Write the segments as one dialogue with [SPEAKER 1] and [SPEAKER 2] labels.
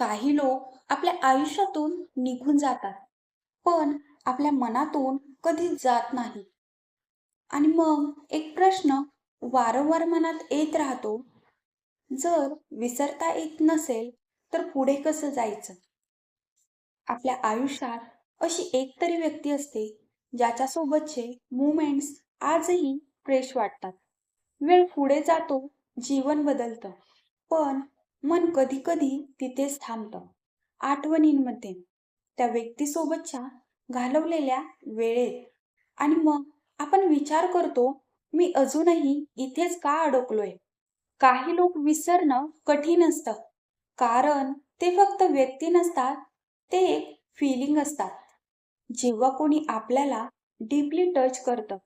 [SPEAKER 1] काही लोक आपल्या आयुष्यातून निघून जातात, पण आपल्या मनातून कधीच जात नाही. आणि मग एक प्रश्न वारंवार मनात येत राहतो, जर विसरता येत नसेल, तर पुढे कसं जायचं? आपल्या आयुष्यात अशी एक तरी व्यक्ती असते, ज्याच्यासोबतचे मोमेंट्स आजही फ्रेश वाटतात. वेळ पुढे जातो, जीवन बदलतं, पण मन कधी-कधी तिथेच थांबतं. आठवणींमध्ये, त्या व्यक्तीसोबतच्या घालवलेल्या वेळेत आणि मग आपण विचार करतो, मी अजूनही इथेच का अडकलोय? काही लोक विसरणं कठीण असतं, कारण ते फक्त व्यक्ती नसतात, ते एक फीलिंग असतात. जेव्हा कोणी आपल्याला डीपली टच करतं,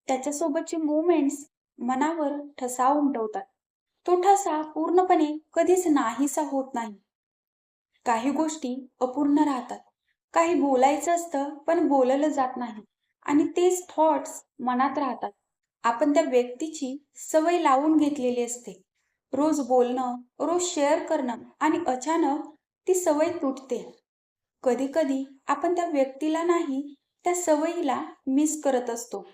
[SPEAKER 1] त्याच्यासोबतचे मोमेंट्स मनावर ठसा उमटवतात. तो ठसा पूर्णपणे कधीच नाहीसा होत नाही. काही गोष्टी अपूर्ण राहतात. काही बोलायचं असतं, पण बोललं जात नाही आणि तेच थॉट्स मनात राहतात. आपण त्या व्यक्तीची सवय लावून घेतलेली असते. रोज बोलणं, रोज शेअर करणं आणि अचानक ती सवय तुटते. कधी-कधी आपण त्या व्यक्तीला नाही, त्या सवयीला मिस करत असतो.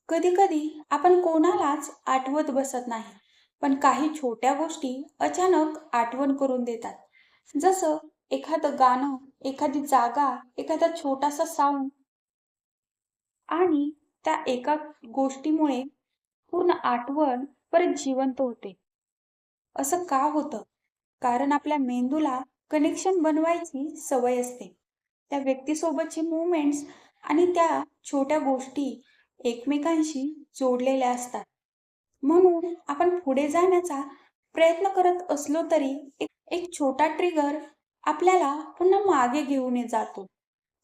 [SPEAKER 1] कधी-कधी आपण कोणालाच आठवत बसत नाही, पण काही छोट्या गोष्टी अचानक आठवण करून देतात. जसं एखादं गाणं, एखादी जागा, एखादा छोटासा साउंड आणि त्या एका गोष्टीमुळे पूर्ण आठवण परत जिवंत होते. असं का होतं? कारण आपल्या मेंदूला कनेक्शन बनवायची सवय असते. त्या व्यक्तीसोबतचे मोमेंट्स आणि त्या छोट्या गोष्टी एकमेकांशी जोडलेल्या असतात. म्हणून आपण पुढे जाण्याचा प्रयत्न करत असलो तरी एक एक छोटा ट्रिगर आपल्याला पुन्हा मागे घेऊन जातो.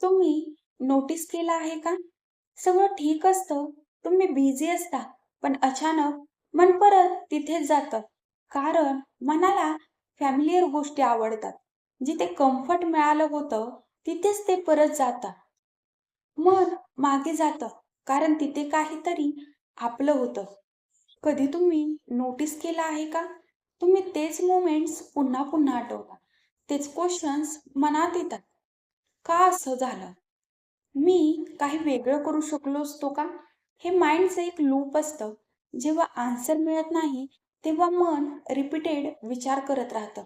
[SPEAKER 1] तुम्ही नोटीस केलं आहे का? सगळं ठीक असतं, तुम्ही बिझी असता, पण अचानक मन परत तिथेच जातं. कारण मनाला फॅमिलियर गोष्टी आवडतात. जिथे कम्फर्ट मिळालं होतं, तिथेच ते परत जातात. मन मागे जातं, कारण तिथे काहीतरी आपलं होतं. कधी तुम्ही नोटीस केलं आहे का? तुम्ही तेच मोमेंट्स पुन्हा पुन्हा आठवता. तेच क्वेश्चन्स मनात येतात. का असं झालं? मी काही वेगळं करू शकलो असतो का? हे माइंडचं एक लूप असतं. जेव्हा आन्सर मिळत नाही, तेव्हा मन रिपीटेड विचार करत राहतं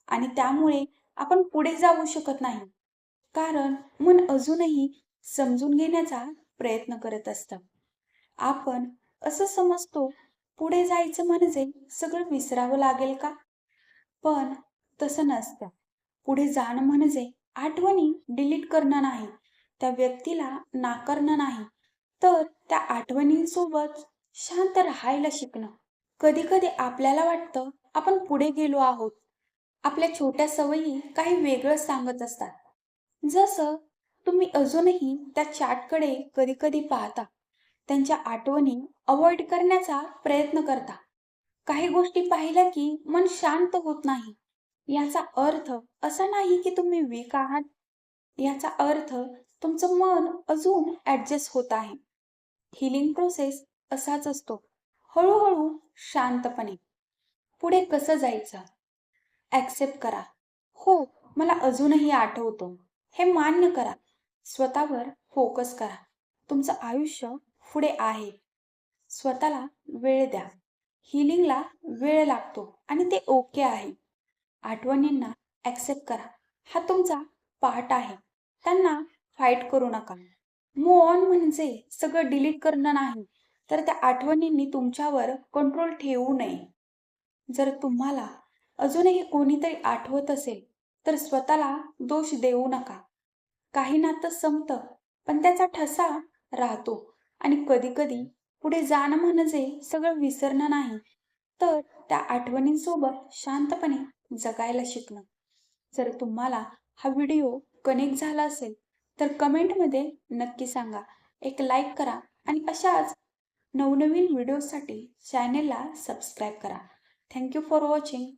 [SPEAKER 1] आणि त्यामुळे आपण पुढे जाऊ शकत नाही. कारण मन अजूनही समजून घेण्याचा प्रयत्न करत असतं. आपण असं समजतो, पुढे जायचं म्हणजे सगळं विसरावं लागेल का? पण तसं नसतं. पुढे जाणं म्हणजे आठवणी डिलीट करणं नाही, त्या व्यक्तीला नाकारणं नाही, तर त्या आठवणींसोबत शांत राहायला शिकणं. कधी-कधी आपल्याला वाटतं आपण पुढे गेलो आहोत. आपल्या छोट्या सवयी काही वेगळंच सांगत असतात. जसं तुम्ही अजूनही त्या चॅटकडे कधी-कधी पाहता. त्यांच्या आठवणी अव्हॉइड करण्याचा प्रयत्न करता. काही गोष्टी पाहिल्या की मन शांत होत नाही. याचा अर्थ असा नाही की तुम्ही वीक आहात. याचा अर्थ तुमचं मन अजून ॲडजस्ट होत आहे. हीलिंग प्रोसेस असाच असतो. हळूहळू, शांतपणे. पुढे कसं जायचं? ॲक्सेप्ट करा. हो, मला अजूनही आठवतं. हे मान्य करा. स्वतःवर फोकस करा. तुमचं आयुष्य पुढे आहे. स्वतःला वेळ द्या. हीलिंगला वेळ लागतो आणि ते ओके आहे. आठवणींना ॲक्सेप्ट करा. हा तुमचा पार्ट आहे. त्यांना फाईट करू नका. मूव्ह ऑन म्हणजे सगळं डिलीट करणं नाही, तर त्या आठवणींनी तुमच्यावर कंट्रोल ठेवू नये. जर तुम्हाला अजूनही कोणीतरी आठवत असेल, तर स्वतःला दोष देऊ नका. काही नातं संपतं, पण त्याचा ठसा राहतो आणि कधी-कधी पुढे जाणं म्हणजे सगळं विसरणं नाही, तर त्या आठवणींसोबत शांतपणे जगायला शिकणं. जर तुम्हाला हा व्हिडिओ कनेक्ट झाला असेल, तर कमेंटमध्ये नक्की सांगा. एक लाईक करा आणि अशाच नवनवीन व्हिडिओसाठी चॅनेलला सबस्क्राईब करा. Thank you for watching.